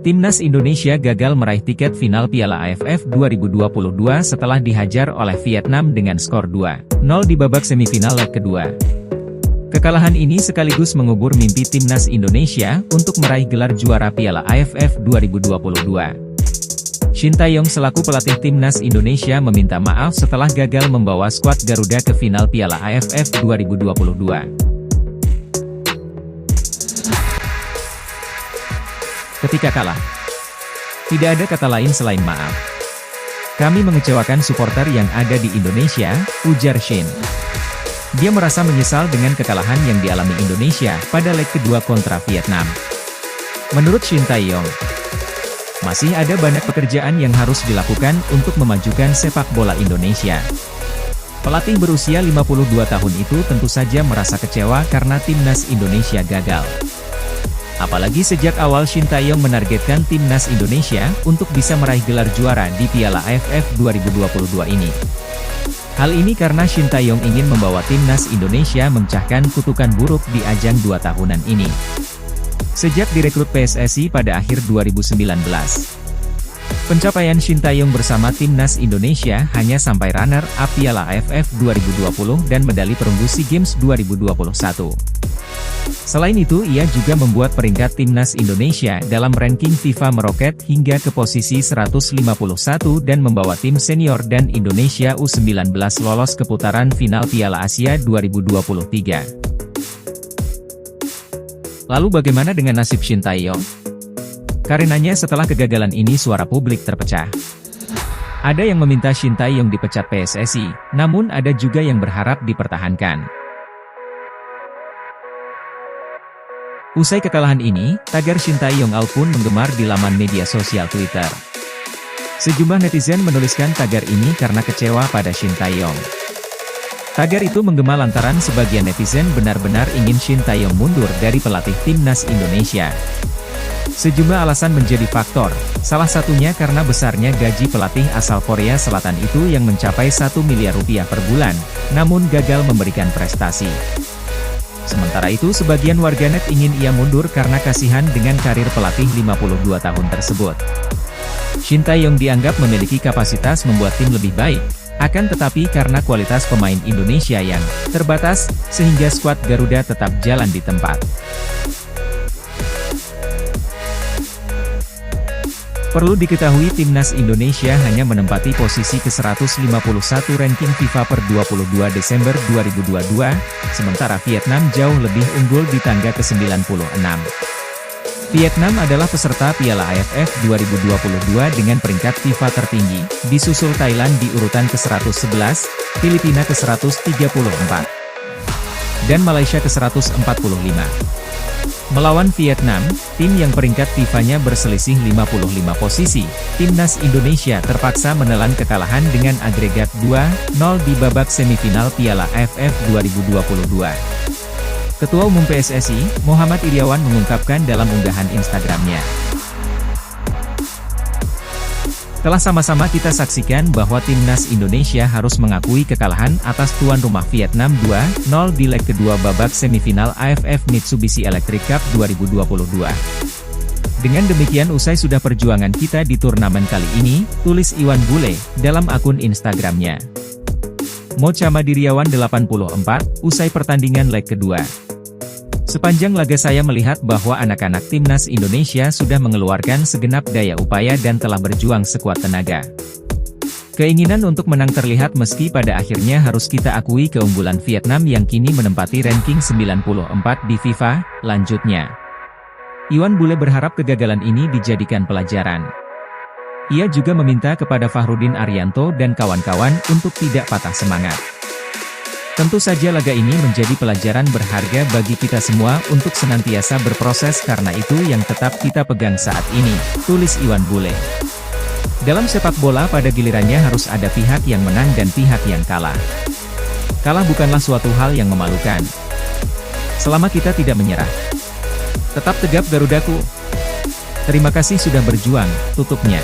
Timnas Indonesia gagal meraih tiket final Piala AFF 2022 setelah dihajar oleh Vietnam dengan skor 2-0 di babak semifinal leg kedua. Kekalahan ini sekaligus mengubur mimpi Timnas Indonesia untuk meraih gelar juara Piala AFF 2022. Shin Tae-yong selaku pelatih Timnas Indonesia meminta maaf setelah gagal membawa skuad Garuda ke final Piala AFF 2022. Ketika kalah, tidak ada kata lain selain maaf. Kami mengecewakan supporter yang ada di Indonesia, ujar Shin. Dia merasa menyesal dengan kekalahan yang dialami Indonesia pada leg kedua kontra Vietnam. Menurut Shin Tae-yong, masih ada banyak pekerjaan yang harus dilakukan untuk memajukan sepak bola Indonesia. Pelatih berusia 52 tahun itu tentu saja merasa kecewa karena Timnas Indonesia gagal. Apalagi sejak awal Shin Tae-yong menargetkan Timnas Indonesia untuk bisa meraih gelar juara di Piala AFF 2022 ini. Hal ini karena Shin Tae-yong ingin membawa Timnas Indonesia memecahkan kutukan buruk di ajang 2 tahunan ini. Sejak direkrut PSSI pada akhir 2019. Pencapaian Shin Tae-yong bersama Timnas Indonesia hanya sampai runner-up Piala AFF 2020 dan medali perunggu SEA Games 2021. Selain itu ia juga membuat peringkat Timnas Indonesia dalam ranking FIFA meroket hingga ke posisi 151 dan membawa tim senior dan Indonesia U19 lolos ke putaran final Piala Asia 2023. Lalu bagaimana dengan nasib Shin Tae-yong? Karenanya setelah kegagalan ini suara publik terpecah. Ada yang meminta Shin Tae-yong dipecat PSSI, namun ada juga yang berharap dipertahankan. Usai kekalahan ini, tagar Shin Tae-yong pun menggema di laman media sosial Twitter. Sejumlah netizen menuliskan tagar ini karena kecewa pada Shin Tae-yong. Tagar itu menggema lantaran sebagian netizen benar-benar ingin Shin Tae-yong mundur dari pelatih Timnas Indonesia. Sejumlah alasan menjadi faktor, salah satunya karena besarnya gaji pelatih asal Korea Selatan itu yang mencapai 1 miliar rupiah per bulan, namun gagal memberikan prestasi. Sementara itu sebagian warganet ingin ia mundur karena kasihan dengan karir pelatih 52 tahun tersebut. Shin Tae-yong dianggap memiliki kapasitas membuat tim lebih baik, akan tetapi karena kualitas pemain Indonesia yang terbatas, sehingga skuad Garuda tetap jalan di tempat. Perlu diketahui Timnas Indonesia hanya menempati posisi ke-151 ranking FIFA per 22 Desember 2022, sementara Vietnam jauh lebih unggul di tangga ke-96. Vietnam adalah peserta Piala AFF 2022 dengan peringkat FIFA tertinggi, disusul Thailand di urutan ke-111, Filipina ke-134, dan Malaysia ke-145. Melawan Vietnam, tim yang peringkat FIFA-nya berselisih 55 posisi, Timnas Indonesia terpaksa menelan kekalahan dengan agregat 2-0 di babak semifinal Piala AFF 2022. Ketua Umum PSSI, Muhammad Iryawan mengungkapkan dalam unggahan Instagram-nya. Telah sama-sama kita saksikan bahwa Timnas Indonesia harus mengakui kekalahan atas tuan rumah Vietnam 2-0 di leg kedua babak semifinal AFF Mitsubishi Electric Cup 2022. Dengan demikian usai sudah perjuangan kita di turnamen kali ini, tulis Iwan Bule, dalam akun Instagram-nya. Muhammad Iryawan 84, usai pertandingan leg kedua. Sepanjang laga saya melihat bahwa anak-anak Timnas Indonesia sudah mengeluarkan segenap daya upaya dan telah berjuang sekuat tenaga. Keinginan untuk menang terlihat meski pada akhirnya harus kita akui keunggulan Vietnam yang kini menempati ranking 94 di FIFA, lanjutnya. Iwan Bule berharap kegagalan ini dijadikan pelajaran. Ia juga meminta kepada Fahrudin Arianto dan kawan-kawan untuk tidak patah semangat. Tentu saja laga ini menjadi pelajaran berharga bagi kita semua untuk senantiasa berproses karena itu yang tetap kita pegang saat ini, tulis Iwan Bule. Dalam sepak bola pada gilirannya harus ada pihak yang menang dan pihak yang kalah. Kalah bukanlah suatu hal yang memalukan. Selama kita tidak menyerah. Tetap tegap Garudaku. Terima kasih sudah berjuang, tutupnya.